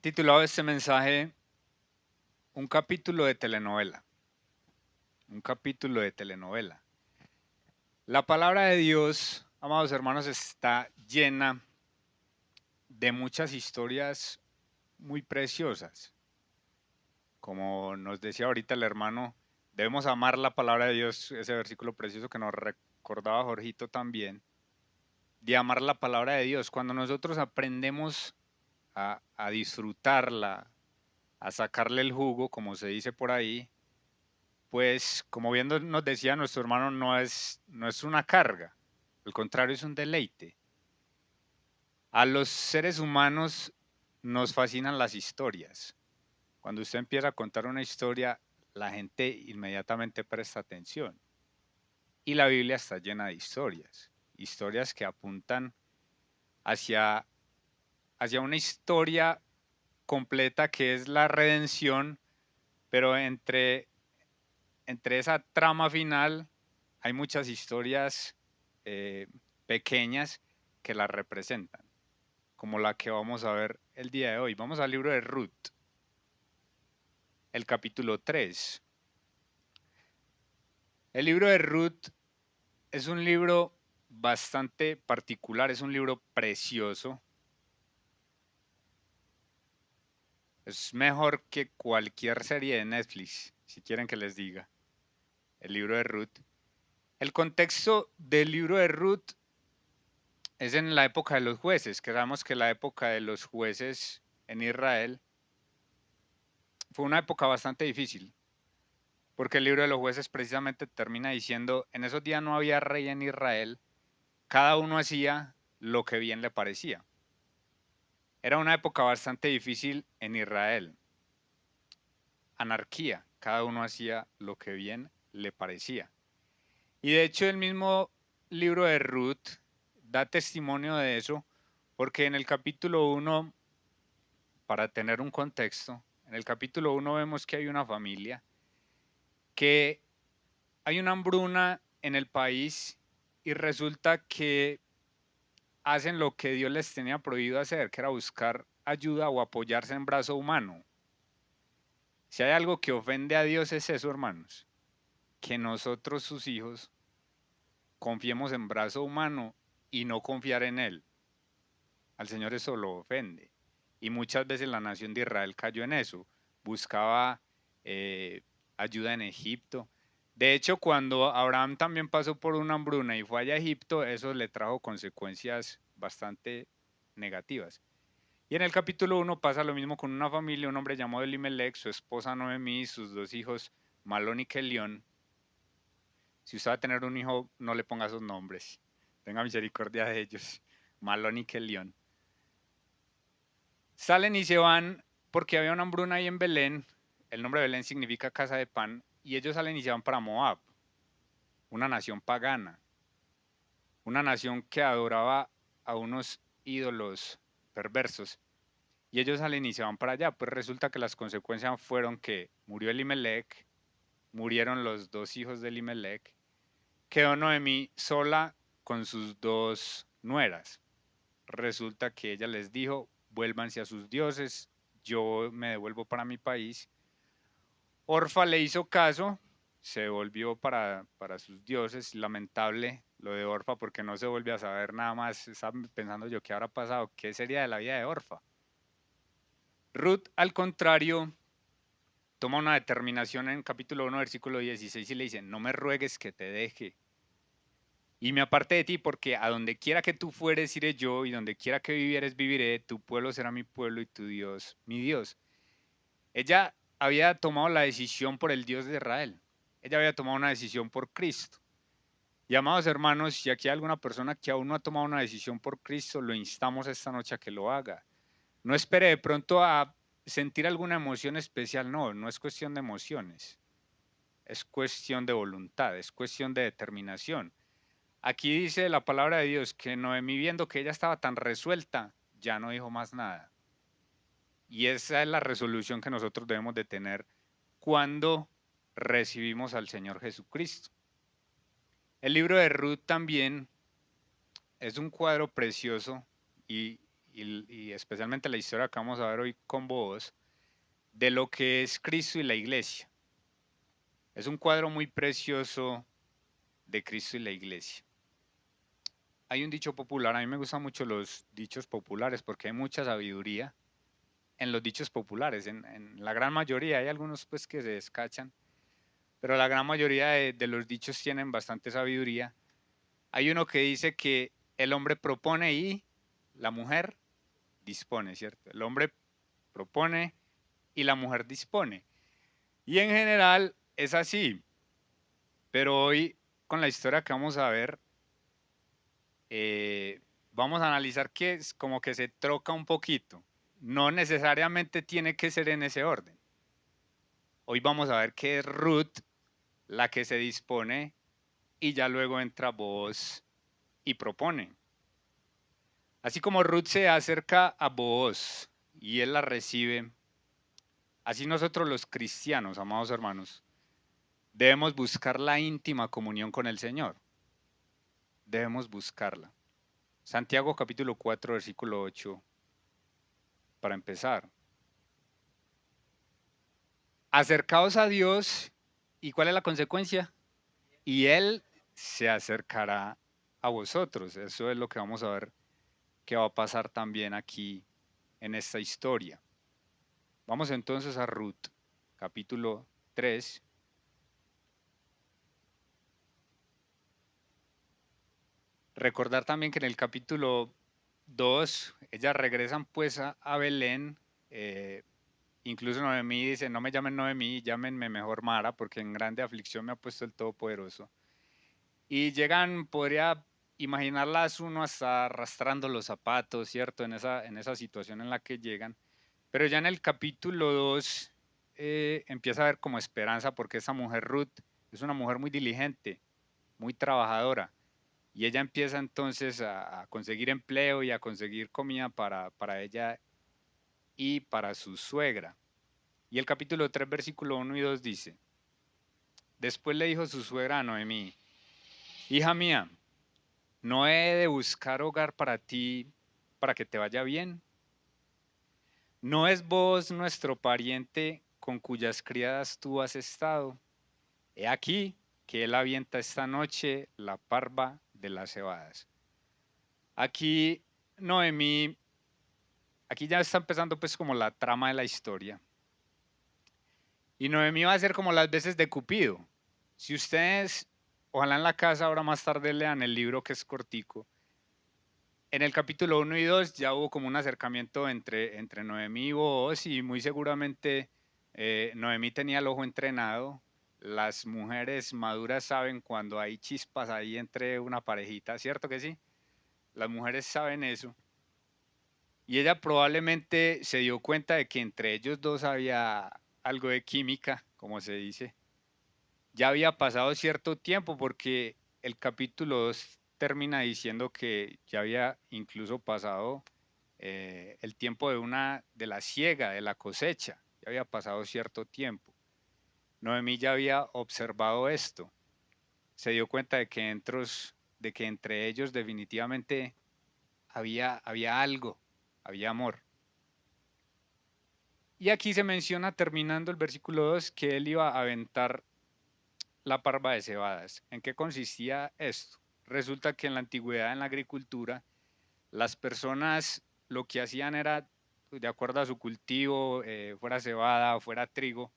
He titulado este mensaje Un capítulo de telenovela. Un capítulo de telenovela. La palabra de Dios, amados hermanos, está llena de muchas historias muy preciosas. Como nos decía ahorita el hermano, debemos amar la palabra de Dios, ese versículo precioso que nos recordaba Jorgito también, de amar la palabra de Dios. Cuando nosotros aprendemos a disfrutarla, a sacarle el jugo, como se dice por ahí, pues como bien nos decía nuestro hermano, no es una carga, al contrario es un deleite. A los seres humanos nos fascinan las historias. Cuando usted empieza a contar una historia, la gente inmediatamente presta atención. Y la Biblia está llena de historias, historias que apuntan hacia, hacia una historia completa que es la redención, pero entre esa trama final hay muchas historias eh, pequeñas que la representan, como la que vamos a ver el día de hoy. Vamos al libro de Ruth, el capítulo 3. El libro de Ruth es un libro bastante particular, es un libro precioso. Es mejor que cualquier serie de Netflix, si quieren que les diga. El libro de Ruth. El contexto del libro de Ruth es en la época de los jueces, que sabemos que la época de los jueces en Israel fue una época bastante difícil, porque el libro de los jueces precisamente termina diciendo, en esos días no había rey en Israel, cada uno hacía lo que bien le parecía. Era una época bastante difícil en Israel, anarquía, cada uno hacía lo que bien le parecía. Y de hecho el mismo libro de Ruth da testimonio de eso, porque en el capítulo 1, para tener un contexto, en el capítulo 1 vemos que hay una familia, que hay una hambruna en el país y resulta que hacen lo que Dios les tenía prohibido hacer, que era buscar ayuda o apoyarse en brazo humano. Si hay algo que ofende a Dios es eso, hermanos, que nosotros, sus hijos, confiemos en brazo humano y no confiar en Él. Al Señor eso lo ofende. Y muchas veces la nación de Israel cayó en eso. Buscaba eh, ayuda en Egipto. De hecho, cuando Abraham también pasó por una hambruna y fue allá a Egipto, eso le trajo consecuencias bastante negativas. Y en el capítulo 1 pasa lo mismo con una familia, un hombre llamado Elimelech, su esposa Noemí, sus dos hijos Malón y Kelión. Si usted va a tener un hijo, no le ponga esos nombres. Tenga misericordia de ellos. Malón y Kelión. Salen y se van porque había una hambruna ahí en Belén. El nombre de Belén significa casa de pan. Y ellos salen y se van para Moab, una nación pagana, una nación que adoraba a unos ídolos perversos. Y ellos salen y se van para allá. Pues resulta que las consecuencias fueron que murió Elimelech, murieron los dos hijos de Elimelech, quedó Noemí sola con sus dos nueras. Resulta que ella les dijo, vuélvanse a sus dioses, yo me devuelvo para mi país. Orfa le hizo caso, se volvió para sus dioses. Lamentable lo de Orfa porque no se vuelve a saber nada más. Estaba pensando yo qué habrá pasado, qué sería de la vida de Orfa. Ruth, al contrario, toma una determinación en capítulo 1, versículo 16 y le dice, no me ruegues que te deje y me aparte de ti, porque a donde quiera que tú fueres iré yo, y donde quiera que vivieres viviré, tu pueblo será mi pueblo y tu Dios mi Dios. Ella había tomado la decisión por el Dios de Israel. Ella había tomado una decisión por Cristo. Y amados hermanos, si aquí hay alguna persona que aún no ha tomado una decisión por Cristo, lo instamos esta noche a que lo haga. No espere de pronto a sentir alguna emoción especial, no, no es cuestión de emociones, es cuestión de voluntad, es cuestión de determinación. Aquí dice la palabra de Dios que Noemí, viendo que ella estaba tan resuelta, ya no dijo más nada. Y esa es la resolución que nosotros debemos de tener cuando recibimos al Señor Jesucristo. El libro de Ruth también es un cuadro precioso y y especialmente la historia que vamos a ver hoy con vos, de lo que es Cristo y la iglesia. Es un cuadro muy precioso de Cristo y la iglesia. Hay un dicho popular, a mí me gustan mucho los dichos populares porque hay mucha sabiduría en los dichos populares. En la gran mayoría, hay algunos pues que se descachan, pero la gran mayoría de los dichos tienen bastante sabiduría. Hay uno que dice que el hombre propone y la mujer dispone, ¿cierto? El hombre propone y la mujer dispone. Y en general es así. Pero hoy, con la historia que vamos a ver, vamos a analizar que es como que se troca un poquito. No necesariamente tiene que ser en ese orden. Hoy vamos a ver que es Ruth la que se dispone y ya luego entra Booz y propone. Así como Ruth se acerca a Booz y él la recibe, así nosotros los cristianos, amados hermanos, debemos buscar la íntima comunión con el Señor. Debemos buscarla. Santiago capítulo 4, versículo 8, para empezar. Acercaos a Dios, ¿y cuál es la consecuencia? Y Él se acercará a vosotros. Eso es lo que vamos a ver que va a pasar también aquí en esta historia. Vamos entonces a Ruth, capítulo 3. Recordar también que en el capítulo 2, ellas regresan pues a Belén. Incluso Noemí dice, no me llamen Noemí, llámenme mejor Mara, porque en grande aflicción me ha puesto el Todopoderoso. Y llegan, podría imaginarlas uno hasta arrastrando los zapatos, ¿cierto? En esa situación en la que llegan. Pero ya en el capítulo 2 empieza a haber como esperanza, porque esa mujer Ruth es una mujer muy diligente, muy trabajadora. Y ella empieza entonces a conseguir empleo y a conseguir comida para ella y para su suegra. Y el capítulo 3, versículo 1 y 2 dice, después le dijo su suegra a Noemí, hija mía, ¿no he de buscar hogar para ti para que te vaya bien? ¿No es vos nuestro pariente con cuyas criadas tú has estado? He aquí que él avienta esta noche la parva de las cebadas. Aquí Noemí, aquí ya está empezando pues como la trama de la historia. Y Noemí va a ser como las veces de Cupido. Si ustedes, ojalá en la casa ahora más tarde lean el libro que es cortico, en el capítulo 1 y 2 ya hubo como un acercamiento entre Noemí y Booz y muy seguramente Noemí tenía el ojo entrenado. Las mujeres maduras saben cuando hay chispas ahí entre una parejita, ¿cierto que sí? Las mujeres saben eso. Y ella probablemente se dio cuenta de que entre ellos dos había algo de química, como se dice. Ya había pasado cierto tiempo porque el capítulo 2 termina diciendo que ya había incluso pasado el tiempo de la siega, de la cosecha. Ya había pasado cierto tiempo. Noemí ya había observado esto. Se dio cuenta de que entre ellos definitivamente había algo, había amor. Y aquí se menciona, terminando el versículo 2, que él iba a aventar la parva de cebadas. ¿En qué consistía esto? Resulta que en la antigüedad, en la agricultura, las personas lo que hacían era, de acuerdo a su cultivo, fuera cebada o fuera trigo,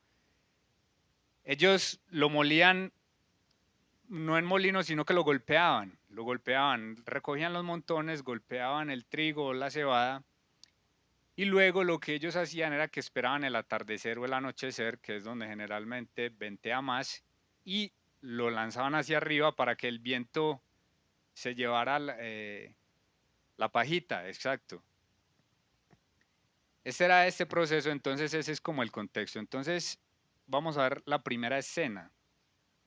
ellos lo molían no en molinos, sino que lo golpeaban, recogían los montones, golpeaban el trigo o la cebada, y luego lo que ellos hacían era que esperaban el atardecer o el anochecer, que es donde generalmente ventea más, y lo lanzaban hacia arriba para que el viento se llevara la pajita, exacto. Este era este proceso, entonces ese es como el contexto. Entonces vamos a ver la primera escena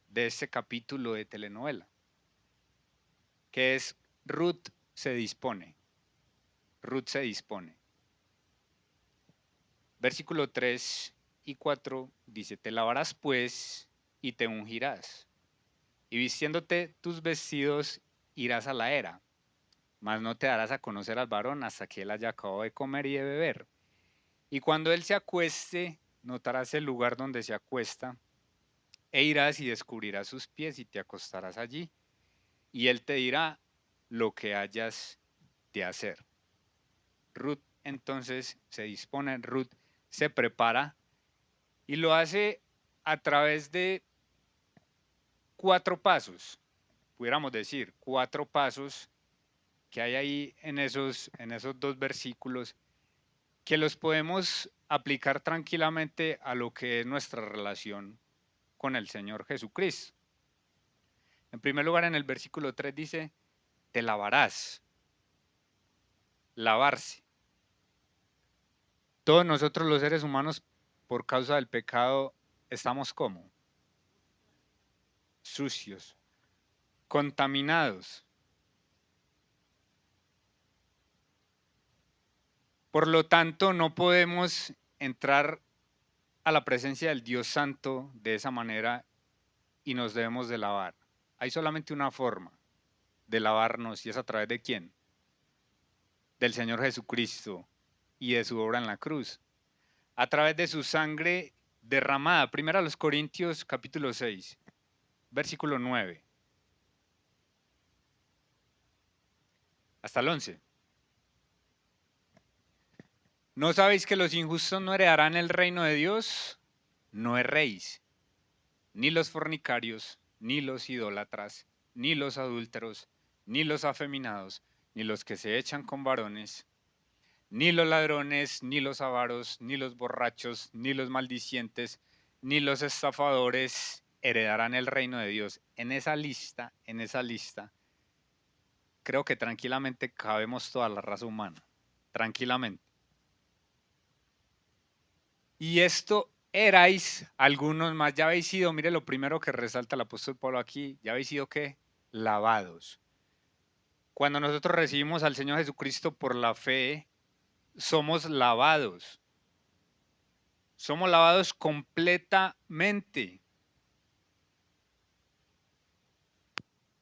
de este capítulo de telenovela, que es Ruth se dispone. Ruth se dispone. Versículo 3 y 4 dice, te lavarás pues y te ungirás, y vistiéndote tus vestidos irás a la era. mas no te darás a conocer al varón hasta que él haya acabado de comer y de beber. Y cuando él se acueste, notarás el lugar donde se acuesta, e irás y descubrirás sus pies y te acostarás allí, y él te dirá lo que hayas de hacer. Ruth entonces se dispone, Ruth se prepara y lo hace a través de 4 pasos, pudiéramos decir, 4 pasos que hay ahí en esos 2 versículos, que los podemos aplicar tranquilamente a lo que es nuestra relación con el Señor Jesucristo. En primer lugar, en el versículo 3 dice, te lavarás, lavarse. Todos nosotros los seres humanos, por causa del pecado, estamos como sucios, contaminados. Por lo tanto, no podemos entrar a la presencia del Dios Santo de esa manera y nos debemos de lavar. Hay solamente una forma de lavarnos y es a través de quién? Del Señor Jesucristo y de su obra en la cruz. A través de su sangre derramada. Primero a los Corintios capítulo 6, versículo 9 hasta el 11. ¿No sabéis que los injustos no heredarán el reino de Dios? No erréis, ni los fornicarios, ni los idólatras, ni los adúlteros, ni los afeminados, ni los que se echan con varones, ni los ladrones, ni los avaros, ni los borrachos, ni los maldicientes, ni los estafadores heredarán el reino de Dios. En esa lista, creo que tranquilamente cabemos toda la raza humana, tranquilamente. Y esto erais algunos más, ya habéis sido, mire lo primero que resalta el apóstol Pablo aquí, ya habéis sido ¿qué? Lavados. Cuando nosotros recibimos al Señor Jesucristo por la fe, somos lavados. Somos lavados completamente.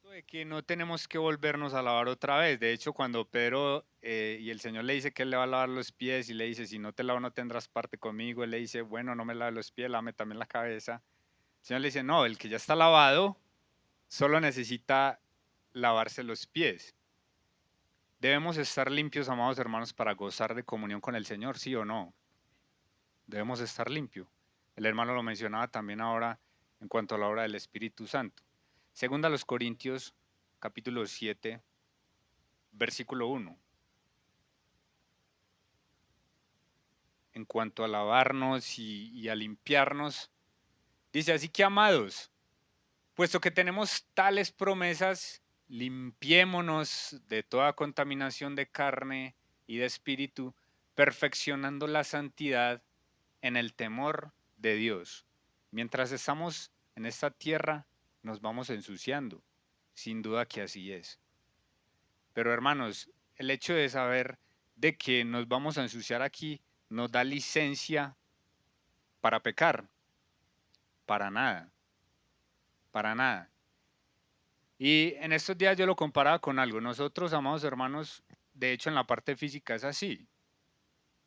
De que no tenemos que volvernos a lavar otra vez. De hecho, cuando Pedro y el Señor le dice que él le va a lavar los pies y le dice, si no te lavo no tendrás parte conmigo, él le dice, bueno, no me lave los pies, lávame también la cabeza. El Señor le dice, no, el que ya está lavado solo necesita lavarse los pies. Debemos estar limpios, amados hermanos, para gozar de comunión con el Señor, ¿sí o no? Debemos estar limpios. El hermano lo mencionaba también ahora en cuanto a la obra del Espíritu Santo. Segunda a los Corintios, capítulo 7, versículo 1. En cuanto a lavarnos y a limpiarnos, dice, así que amados, puesto que tenemos tales promesas, limpiémonos de toda contaminación de carne y de espíritu, perfeccionando la santidad en el temor de Dios. Mientras estamos en esta tierra, nos vamos ensuciando. Sin duda que así es. Pero hermanos, el hecho de saber de que nos vamos a ensuciar aquí nos da licencia para pecar. Para nada. Para nada. Y en estos días yo lo comparaba con algo. Nosotros, amados hermanos, de hecho en la parte física es así.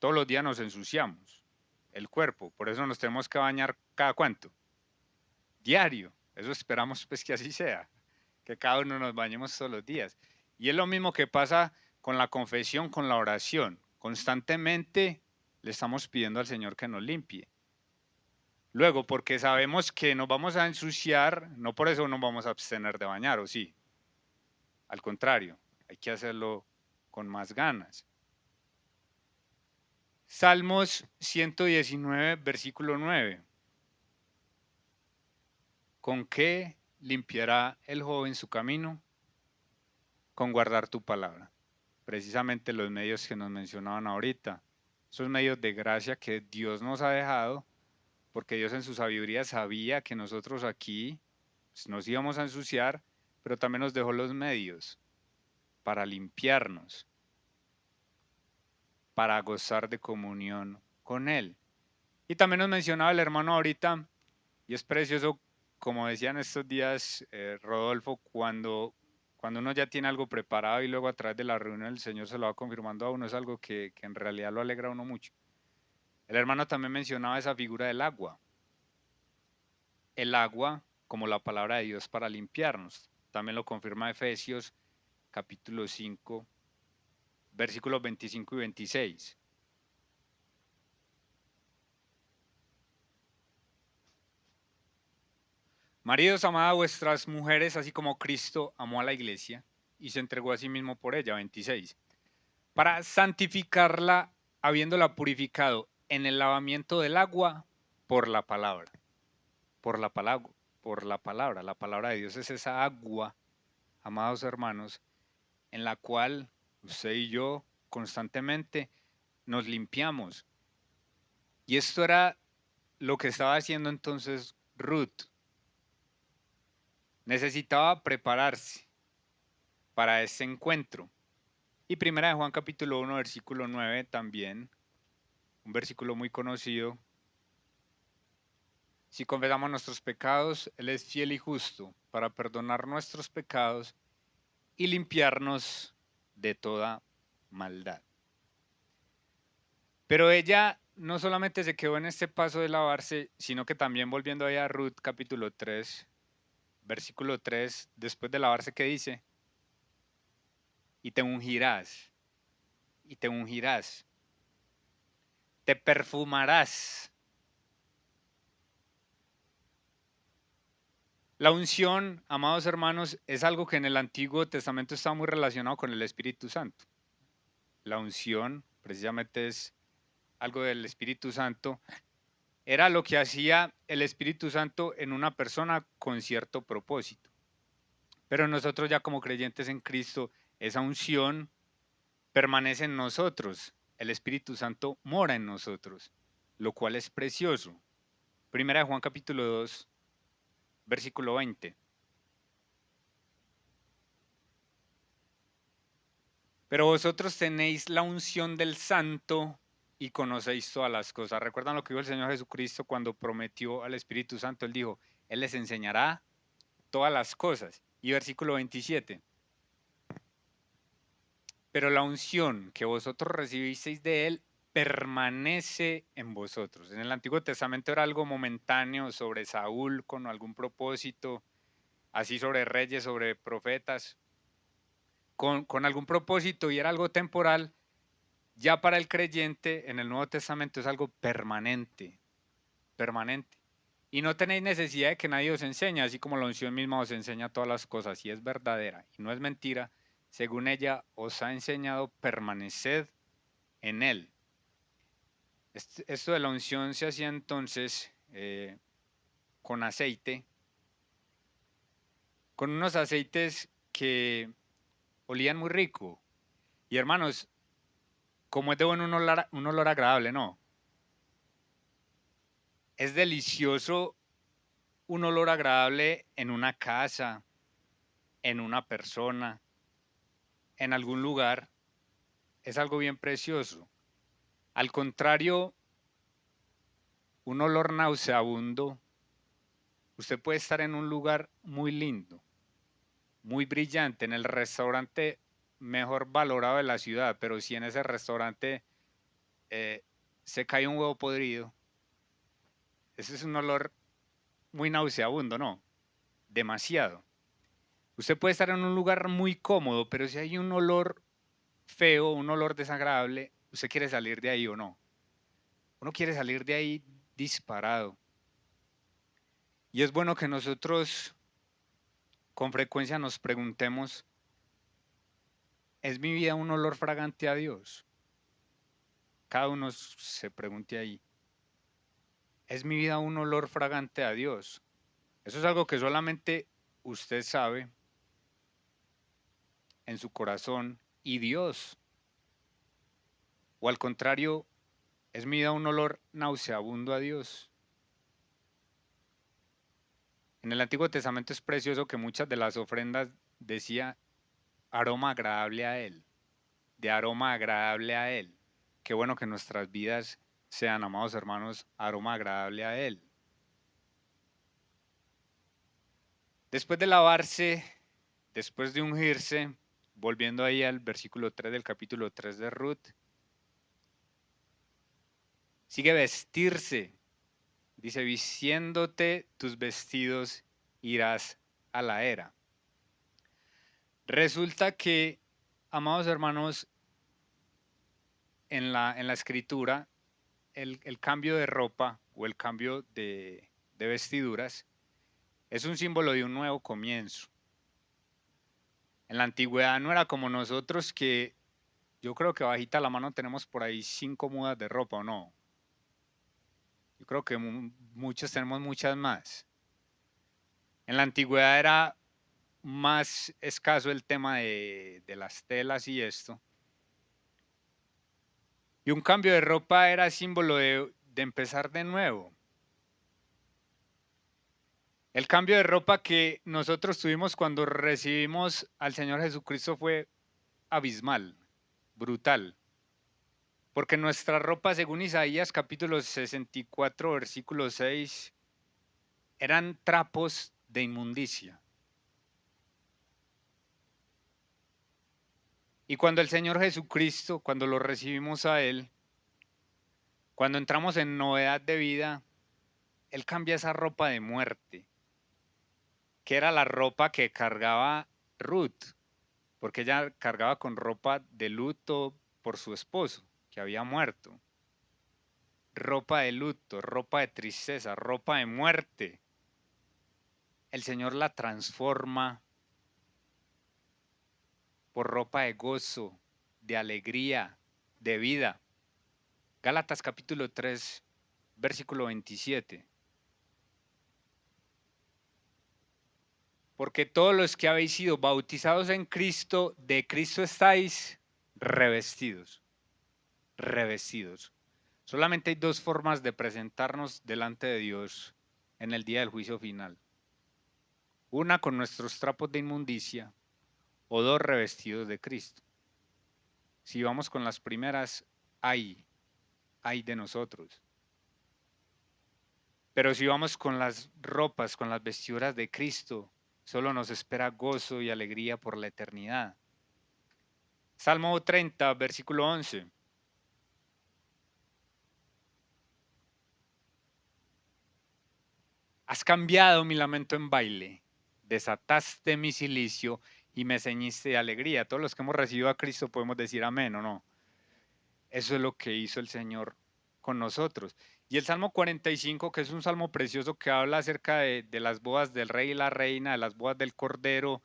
Todos los días nos ensuciamos el cuerpo. Por eso nos tenemos que bañar cada cuánto. Diario. Eso esperamos pues que así sea. Que cada uno nos bañemos todos los días. Y es lo mismo que pasa con la confesión, con la oración. Constantemente le estamos pidiendo al Señor que nos limpie. Luego, porque sabemos que nos vamos a ensuciar, no por eso nos vamos a abstener de bañar, ¿o sí? Al contrario, hay que hacerlo con más ganas. Salmos 119, versículo 9. ¿Con qué limpiará el joven su camino? Con guardar tu palabra. Precisamente los medios que nos mencionaban ahorita. Esos medios de gracia que Dios nos ha dejado, porque Dios en su sabiduría sabía que nosotros aquí pues, nos íbamos a ensuciar, pero también nos dejó los medios para limpiarnos, para gozar de comunión con Él. Y también nos mencionaba el hermano ahorita, y es precioso, como decían estos días Rodolfo, cuando Cuando uno ya tiene algo preparado y luego a través de la reunión el Señor se lo va confirmando a uno, es algo que en realidad lo alegra a uno mucho. El hermano también mencionaba esa figura del agua. El agua como la palabra de Dios para limpiarnos. También lo confirma Efesios capítulo 5, versículos 25 y 26. Maridos, amad a vuestras mujeres, así como Cristo amó a la iglesia y se entregó a sí mismo por ella, 26, para santificarla, habiéndola purificado en el lavamiento del agua por la palabra. Por la palabra, por la palabra. La palabra de Dios es esa agua, amados hermanos, en la cual usted y yo constantemente nos limpiamos. Y esto era lo que estaba haciendo entonces Ruth. Necesitaba prepararse para este encuentro. Y primera de Juan capítulo 1, versículo 9 también, un versículo muy conocido. Si confesamos nuestros pecados, Él es fiel y justo para perdonar nuestros pecados y limpiarnos de toda maldad. Pero ella no solamente se quedó en este paso de lavarse, sino que también volviendo allá a Ruth capítulo 3, versículo 3, después de lavarse, ¿qué dice? Y te ungirás, y te ungirás, te perfumarás. La unción, amados hermanos, es algo que en el Antiguo Testamento está muy relacionado con el Espíritu Santo. La unción precisamente es algo del Espíritu Santo. Era lo que hacía el Espíritu Santo en una persona con cierto propósito. Pero nosotros ya como creyentes en Cristo, esa unción permanece en nosotros. El Espíritu Santo mora en nosotros, lo cual es precioso. Primera de Juan capítulo 2, versículo 20. Pero vosotros tenéis la unción del Santo y conocéis todas las cosas. ¿Recuerdan lo que dijo el Señor Jesucristo cuando prometió al Espíritu Santo? Él dijo, Él les enseñará todas las cosas. Y versículo 27. Pero la unción que vosotros recibisteis de Él permanece en vosotros. En el Antiguo Testamento era algo momentáneo sobre Saúl con algún propósito, así sobre reyes, sobre profetas, con algún propósito y era algo temporal. Ya para el creyente en el Nuevo Testamento es algo permanente, permanente. Y no tenéis necesidad de que nadie os enseñe, así como la unción misma os enseña todas las cosas, y es verdadera y no es mentira, según ella os ha enseñado, permaneced en él. Esto de la unción se hacía entonces con aceite, con unos aceites que olían muy rico. Y hermanos, como es de bueno un olor agradable, ¿no? Es delicioso un olor agradable en una casa, en una persona, en algún lugar. Es algo bien precioso. Al contrario, un olor nauseabundo, usted puede estar en un lugar muy lindo, muy brillante, en el restaurante mejor valorado de la ciudad, pero si en ese restaurante se cae un huevo podrido, ese es un olor muy nauseabundo, ¿no? Demasiado. Usted puede estar en un lugar muy cómodo, pero si hay un olor feo, un olor desagradable, usted quiere salir de ahí o no. Uno quiere salir de ahí disparado. Y es bueno que nosotros con frecuencia nos preguntemos, ¿es mi vida un olor fragante a Dios? Cada uno se pregunte ahí, ¿es mi vida un olor fragante a Dios? Eso es algo que solamente usted sabe en su corazón y Dios. O al contrario, ¿es mi vida un olor nauseabundo a Dios? En el Antiguo Testamento es precioso que muchas de las ofrendas decía aroma agradable a Él, de aroma agradable a Él. Qué bueno que nuestras vidas sean, amados hermanos, aroma agradable a Él. Después de lavarse, después de ungirse, volviendo ahí al versículo 3 del capítulo 3 de Ruth, sigue vestirse. Dice, vistiéndote tus vestidos irás a la era. Resulta que, amados hermanos, en la escritura, el cambio de ropa o el cambio de vestiduras es un símbolo de un nuevo comienzo. En la antigüedad no era como nosotros, que yo creo que bajita la mano tenemos por ahí 5 mudas de ropa, ¿o no? Yo creo que muchos tenemos muchas más. En la antigüedad era más escaso el tema de las telas y esto. Y un cambio de ropa era símbolo de empezar de nuevo. El cambio de ropa que nosotros tuvimos cuando recibimos al Señor Jesucristo fue abismal, brutal. Porque nuestra ropa, según Isaías capítulo 64, versículo 6, eran trapos de inmundicia. Y cuando el Señor Jesucristo, cuando lo recibimos a Él, cuando entramos en novedad de vida, Él cambia esa ropa de muerte, que era la ropa que cargaba Ruth, porque ella cargaba con ropa de luto por su esposo, que había muerto. Ropa de luto, ropa de tristeza, ropa de muerte. El Señor la transforma por ropa de gozo, de alegría, de vida. Gálatas capítulo 3, versículo 27. Porque todos los que habéis sido bautizados en Cristo, de Cristo estáis revestidos. Revestidos. Solamente hay dos formas de presentarnos delante de Dios en el día del juicio final. Una con nuestros trapos de inmundicia o dos revestidos de Cristo. Si vamos con las primeras, ay de nosotros. Pero si vamos con las ropas, con las vestiduras de Cristo, solo nos espera gozo y alegría por la eternidad. Salmo 30, versículo 11. Has cambiado mi lamento en baile, desataste mi cilicio y me ceñiste de alegría. Todos los que hemos recibido a Cristo podemos decir amén o no. Eso es lo que hizo el Señor con nosotros. Y el Salmo 45, que es un salmo precioso que habla acerca de las bodas del rey y la reina, de las bodas del Cordero,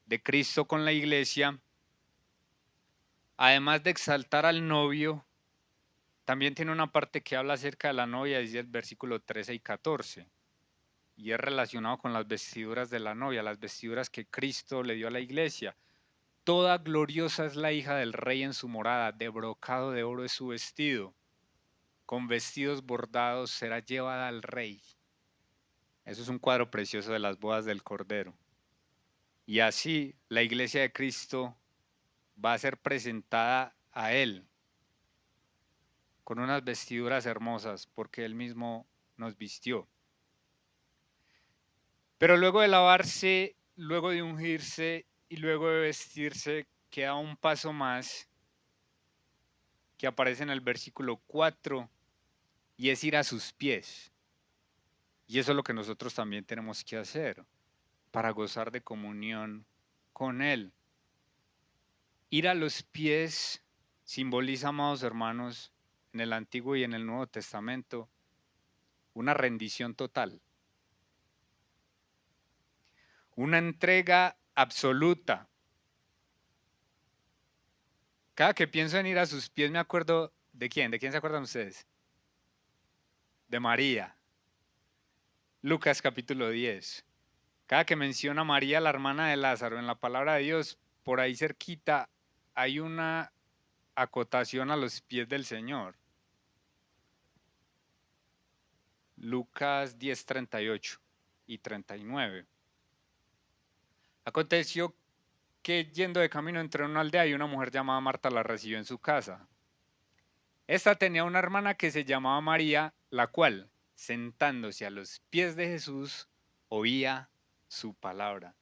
de Cristo con la iglesia, además de exaltar al novio, también tiene una parte que habla acerca de la novia, dice el versículo 13 y 14. Y es relacionado con las vestiduras de la novia, las vestiduras que Cristo le dio a la iglesia. Toda gloriosa es la hija del rey en su morada, de brocado de oro es su vestido, con vestidos bordados será llevada al rey. Eso es un cuadro precioso de las bodas del Cordero. Y así la iglesia de Cristo va a ser presentada a Él con unas vestiduras hermosas, porque Él mismo nos vistió. Pero luego de lavarse, luego de ungirse y luego de vestirse, queda un paso más que aparece en el versículo 4 y es ir a sus pies. Y eso es lo que nosotros también tenemos que hacer para gozar de comunión con Él. Ir a los pies simboliza, amados hermanos, en el Antiguo y en el Nuevo Testamento, una rendición total, una entrega absoluta. Cada que pienso en ir a sus pies me acuerdo de quién se acuerdan ustedes? De María. Lucas capítulo 10. Cada que menciona a María, la hermana de Lázaro, en la palabra de Dios, por ahí cerquita hay una acotación a los pies del Señor. Lucas 10, 38 y 39. Aconteció que yendo de camino entre una aldea y una mujer llamada Marta la recibió en su casa. Esta tenía una hermana que se llamaba María, la cual, sentándose a los pies de Jesús, oía su palabra.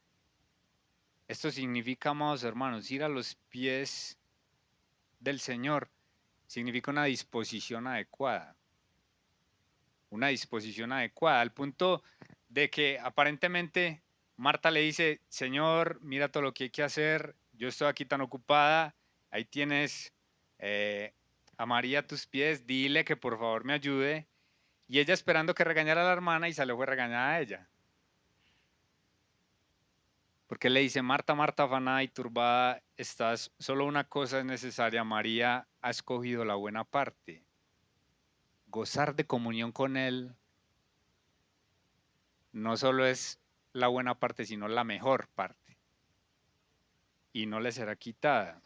Esto significa, amados hermanos, ir a los pies del Señor. Significa una disposición adecuada. Una disposición adecuada, al punto de que aparentemente Marta le dice, Señor, mira todo lo que hay que hacer, yo estoy aquí tan ocupada, ahí tienes a María a tus pies, dile que por favor me ayude. Y ella esperando que regañara a la hermana y salió fue regañada a ella. Porque le dice, Marta, Marta, afanada y turbada estás, solo una cosa es necesaria, María ha escogido la buena parte. Gozar de comunión con Él no solo es la buena parte, sino la mejor parte. Y no le será quitada.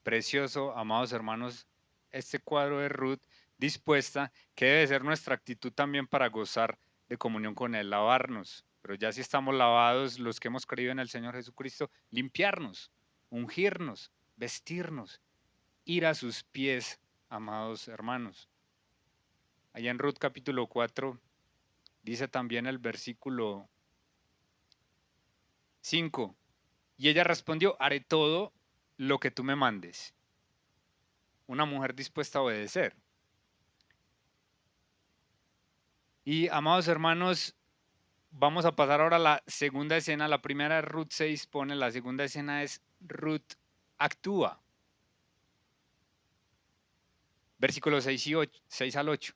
Precioso, amados hermanos, este cuadro de Ruth dispuesta, que debe ser nuestra actitud también para gozar de comunión con Él, lavarnos. Pero ya si estamos lavados, los que hemos creído en el Señor Jesucristo, limpiarnos, ungirnos, vestirnos, ir a sus pies, amados hermanos. Allá en Ruth capítulo 4 dice también el versículo 5. Y ella respondió, haré todo lo que tú me mandes. Una mujer dispuesta a obedecer. Y amados hermanos, vamos a pasar ahora a la segunda escena. La primera Ruth se dispone, la segunda escena es Ruth actúa. Versículos 6 al 8.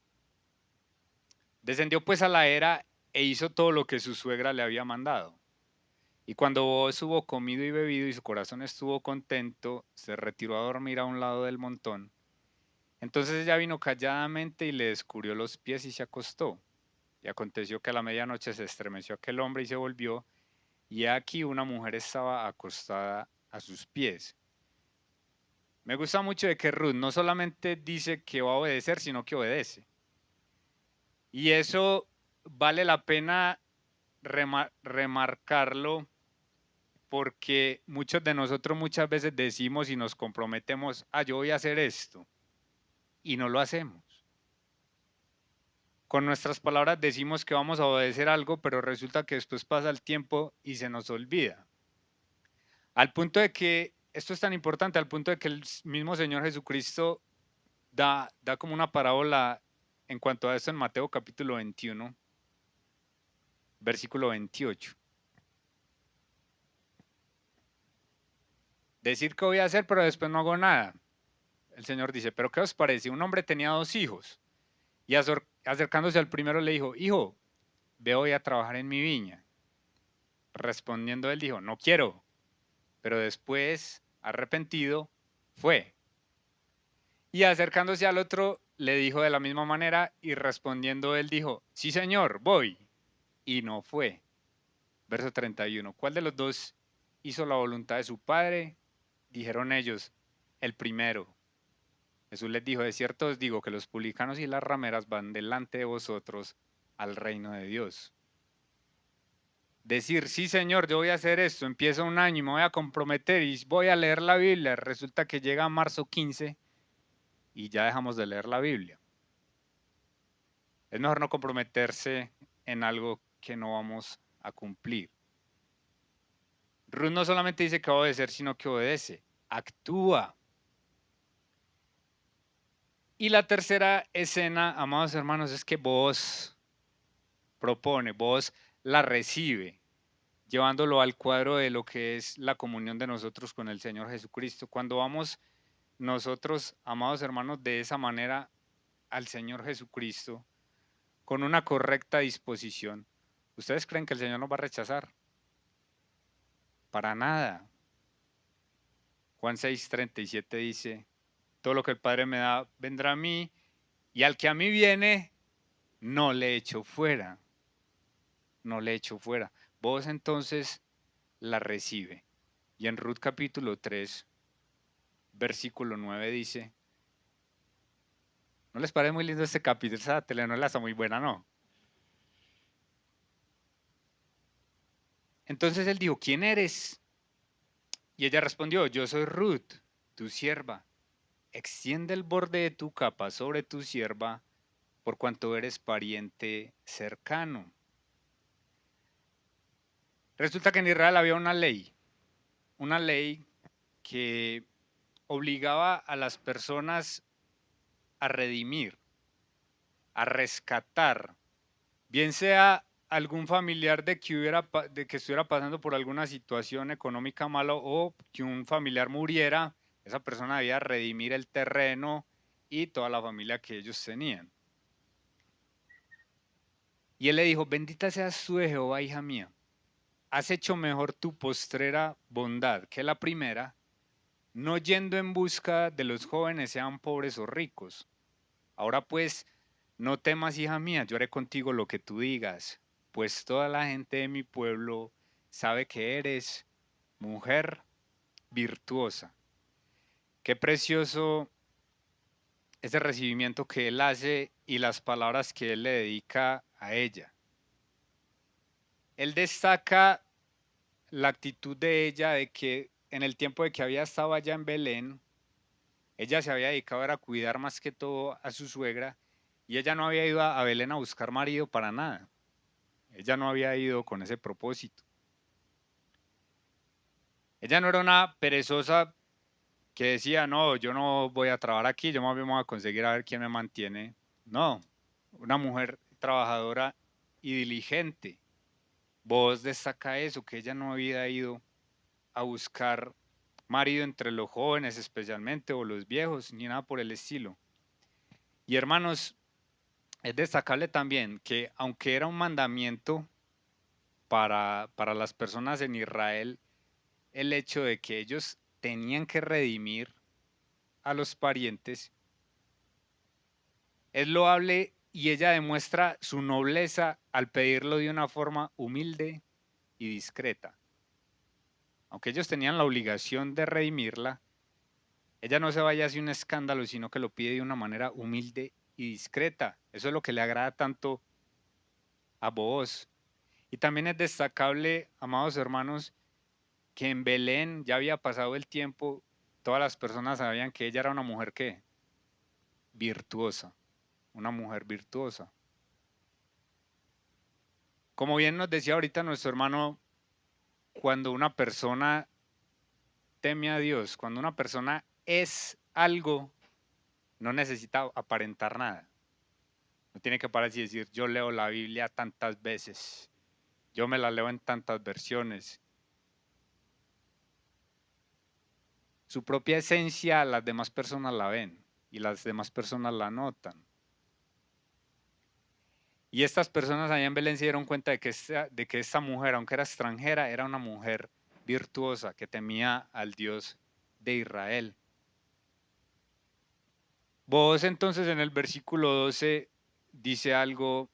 Descendió pues a la era e hizo todo lo que su suegra le había mandado. Y cuando Booz hubo comido y bebido y su corazón estuvo contento, se retiró a dormir a un lado del montón. Entonces ella vino calladamente y le descubrió los pies y se acostó. Y aconteció que a la medianoche se estremeció aquel hombre y se volvió, y aquí una mujer estaba acostada a sus pies. Me gusta mucho de que Ruth no solamente dice que va a obedecer, sino que obedece. Y eso vale la pena remarcarlo, porque muchos de nosotros muchas veces decimos y nos comprometemos, yo voy a hacer esto, y no lo hacemos. Con nuestras palabras decimos que vamos a obedecer algo, pero resulta que después pasa el tiempo y se nos olvida. Al punto de que, esto es tan importante, al punto de que el mismo Señor Jesucristo da como una parábola en cuanto a esto en Mateo capítulo 21, versículo 28. Decir que voy a hacer, pero después no hago nada. El Señor dice, ¿pero qué os parece? Un hombre tenía 2 hijos y acercándose al primero le dijo, hijo, ve hoy a trabajar en mi viña. Respondiendo él dijo, no quiero. Pero después, arrepentido, fue. Y acercándose al otro, le dijo de la misma manera, y respondiendo él dijo, sí señor, voy. Y no fue. Verso 31. ¿Cuál de los dos hizo la voluntad de su padre? Dijeron ellos, el primero. Jesús les dijo, de cierto os digo que los publicanos y las rameras van delante de vosotros al reino de Dios. Decir, sí señor, yo voy a hacer esto, empieza un año y me voy a comprometer y voy a leer la Biblia, resulta que llega marzo 15 y ya dejamos de leer la Biblia. Es mejor no comprometerse en algo que no vamos a cumplir. Ruth no solamente dice que va a obedecer, sino que obedece, actúa. Y la tercera escena, amados hermanos, es que vos propone, vos la recibe, llevándolo al cuadro de lo que es la comunión de nosotros con el Señor Jesucristo. Cuando vamos nosotros, amados hermanos, de esa manera al Señor Jesucristo, con una correcta disposición, ¿ustedes creen que el Señor nos va a rechazar? Para nada. Juan 6:37 dice, todo lo que el Padre me da vendrá a mí, y al que a mí viene, no le echo fuera. No le echo fuera. Vos entonces la recibe. Y en Ruth capítulo 3, versículo 9 dice, ¿no les parece muy lindo este capítulo? Esa telenovela está muy buena, ¿no? Entonces él dijo, ¿quién eres? Y ella respondió, yo soy Ruth, tu sierva. Extiende el borde de tu capa sobre tu sierva, por cuanto eres pariente cercano. Resulta que en Israel había una ley. una ley que obligaba a las personas a redimir, a rescatar, bien sea algún familiar de que estuviera pasando por alguna situación económica mala o que un familiar muriera, esa persona debía redimir el terreno y toda la familia que ellos tenían. Y él le dijo, bendita seas tú de Jehová, hija mía, has hecho mejor tu postrera bondad que la primera, no yendo en busca de los jóvenes, sean pobres o ricos. Ahora pues, no temas, hija mía, yo haré contigo lo que tú digas, pues toda la gente de mi pueblo sabe que eres mujer virtuosa. Qué precioso ese recibimiento que él hace y las palabras que él le dedica a ella. Él destaca la actitud de ella de que en el tiempo de que había estado allá en Belén, ella se había dedicado a cuidar más que todo a su suegra y ella no había ido a Belén a buscar marido para nada. Ella no había ido con ese propósito. Ella no era una perezosa que decía, no, yo no voy a trabajar aquí, yo más bien voy a conseguir a ver quién me mantiene. No, una mujer trabajadora y diligente. Vos destaca eso, que ella no había ido a buscar marido entre los jóvenes especialmente o los viejos, ni nada por el estilo. Y hermanos, es destacable también que aunque era un mandamiento para las personas en Israel, el hecho de que ellos tenían que redimir a los parientes, es loable y ella demuestra su nobleza al pedirlo de una forma humilde y discreta. Aunque ellos tenían la obligación de redimirla, ella no se vaya hacia un escándalo, sino que lo pide de una manera humilde y discreta. Eso es lo que le agrada tanto a Booz. Y también es destacable, amados hermanos, que en Belén ya había pasado el tiempo, todas las personas sabían que ella era una mujer que virtuosa, una mujer virtuosa. Como bien nos decía ahorita nuestro hermano, cuando una persona teme a Dios, cuando una persona es algo, no necesita aparentar nada. No tiene que parar y decir, yo leo la Biblia tantas veces, yo me la leo en tantas versiones. Su propia esencia, las demás personas la ven y las demás personas la notan. Y estas personas allá en Belén se dieron cuenta de que esta mujer, aunque era extranjera, era una mujer virtuosa que temía al Dios de Israel. Vos entonces en el versículo 12 dice algo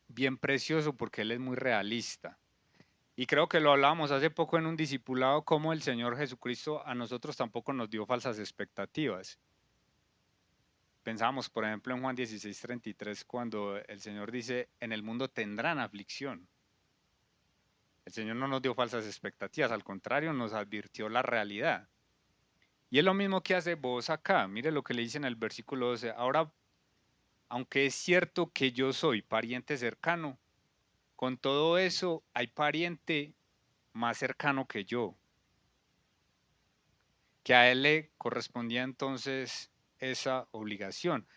bien precioso porque él es muy realista. Y creo que lo hablábamos hace poco en un discipulado, como el Señor Jesucristo a nosotros tampoco nos dio falsas expectativas. Pensábamos, por ejemplo, en Juan 16:33, cuando el Señor dice, en el mundo tendrán aflicción. El Señor no nos dio falsas expectativas, al contrario, nos advirtió la realidad. Y es lo mismo que hace vos acá. Mire lo que le dice en el versículo 12. Ahora, aunque es cierto que yo soy pariente cercano, con todo eso hay pariente más cercano que yo, que a él le correspondía entonces esa obligación.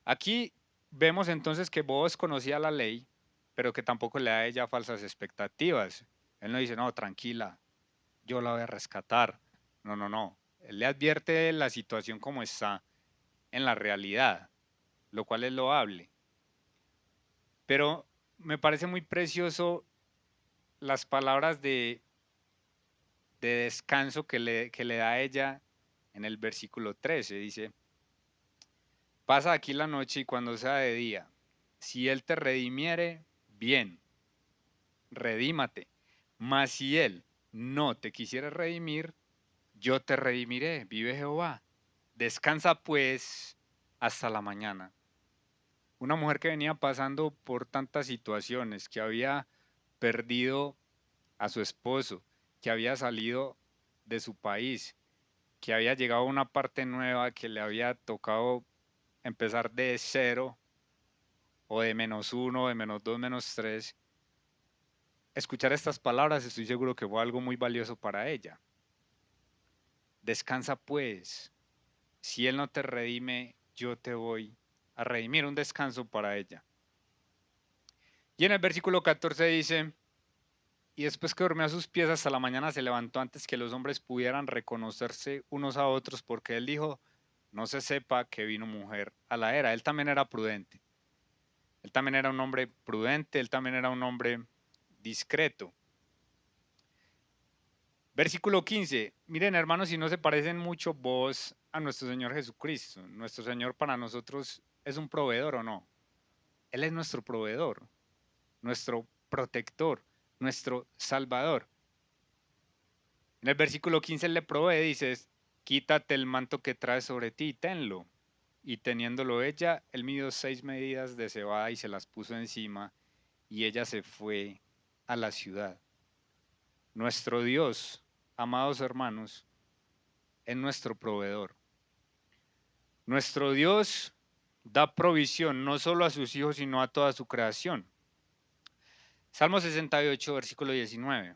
Aquí vemos entonces que Boaz conocía la ley, pero que tampoco le da a ella falsas expectativas. Él no dice, no, tranquila, yo la voy a rescatar. No, no, no. Él le advierte la situación como está en la realidad, lo cual es loable. Pero me parece muy precioso las palabras de descanso que le da a ella en el versículo 13. Dice, pasa aquí la noche y cuando sea de día, si él te redimiere, bien, redímate. Mas si él no te quisiera redimir, yo te redimiré, vive Jehová. Descansa pues hasta la mañana. Una mujer que venía pasando por tantas situaciones, que había perdido a su esposo, que había salido de su país, que había llegado a una parte nueva, que le había tocado empezar de cero o de -1, de -2, -3. Escuchar estas palabras estoy seguro que fue algo muy valioso para ella. Descansa pues. Si Él no te redime, yo te voy a redimir. Un descanso para ella. Y en el versículo 14 dice, y después que durmió a sus pies hasta la mañana se levantó antes que los hombres pudieran reconocerse unos a otros, porque él dijo, no se sepa que vino mujer a la era. Él también era prudente. Él también era un hombre prudente, él también era un hombre discreto. Versículo 15. Miren, hermanos, si no se parecen mucho vos a nuestro Señor Jesucristo. Nuestro Señor para nosotros es un proveedor o no. Él es nuestro proveedor, nuestro protector, nuestro salvador. En el versículo 15 él le provee, dice, quítate el manto que traes sobre ti y tenlo. Y teniéndolo ella, él midió 6 medidas de cebada y se las puso encima, y ella se fue a la ciudad. Nuestro Dios, amados hermanos, es nuestro proveedor. Nuestro Dios da provisión no solo a sus hijos, sino a toda su creación. Salmo 68, versículo 19.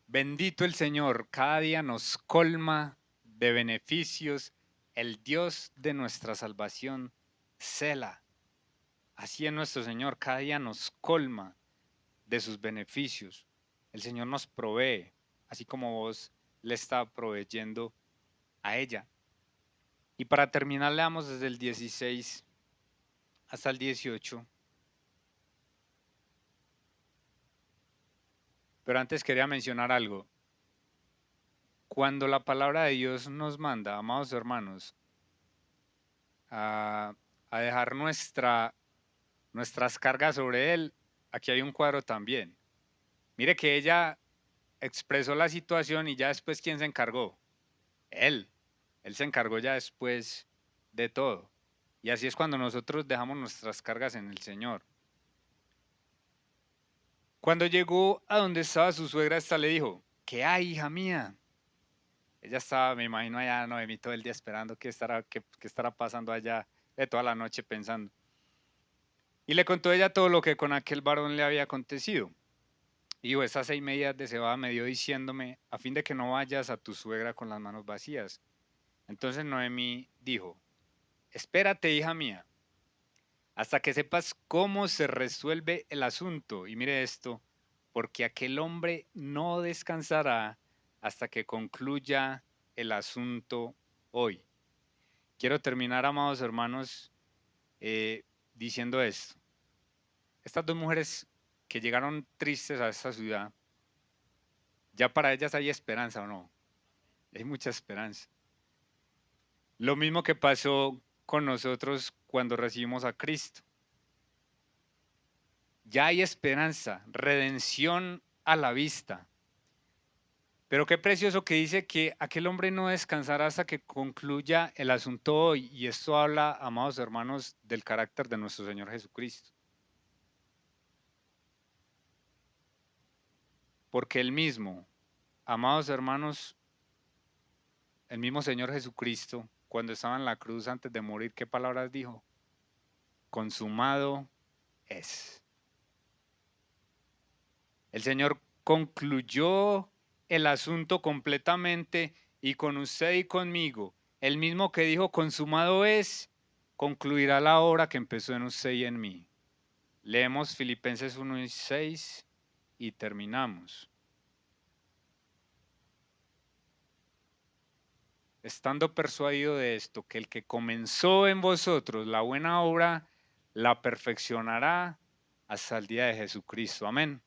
Bendito el Señor, cada día nos colma de beneficios, el Dios de nuestra salvación, Sela. Así es nuestro Señor, cada día nos colma de sus beneficios. El Señor nos provee, así como vos le está proveyendo a ella. Y para terminar, leamos desde el 16 hasta el 18. Pero antes quería mencionar algo. Cuando la palabra de Dios nos manda, amados hermanos, a dejar nuestras cargas sobre Él, aquí hay un cuadro también. Mire que ella expresó la situación y ya después, ¿quién se encargó? Él. Él se encargó ya después de todo. Y así es cuando nosotros dejamos nuestras cargas en el Señor. Cuando llegó a donde estaba su suegra, esta le dijo, ¿qué hay, hija mía? Ella estaba, me imagino, allá Noemí todo el día esperando qué estará pasando allá, de toda la noche pensando. Y le contó ella todo lo que con aquel varón le había acontecido. Y dijo, esas 6 medidas de cebada me dio diciéndome, a fin de que no vayas a tu suegra con las manos vacías. Entonces Noemí dijo, espérate, hija mía, hasta que sepas cómo se resuelve el asunto. Y mire esto, porque aquel hombre no descansará hasta que concluya el asunto hoy. Quiero terminar, amados hermanos, diciendo esto. Estas dos mujeres que llegaron tristes a esta ciudad, ya para ellas hay esperanza o no. Hay mucha esperanza. Lo mismo que pasó con nosotros cuando recibimos a Cristo. Ya hay esperanza, redención a la vista. Pero qué precioso que dice que aquel hombre no descansará hasta que concluya el asunto hoy. Y esto habla, amados hermanos, del carácter de nuestro Señor Jesucristo. Porque Él mismo, amados hermanos, el mismo Señor Jesucristo, cuando estaba en la cruz antes de morir, ¿qué palabras dijo? Consumado es. El Señor concluyó el asunto completamente y con usted y conmigo, el mismo que dijo consumado es, concluirá la obra que empezó en usted y en mí. Leemos Filipenses 1:6 y terminamos. Estando persuadido de esto, que el que comenzó en vosotros la buena obra, la perfeccionará hasta el día de Jesucristo. Amén.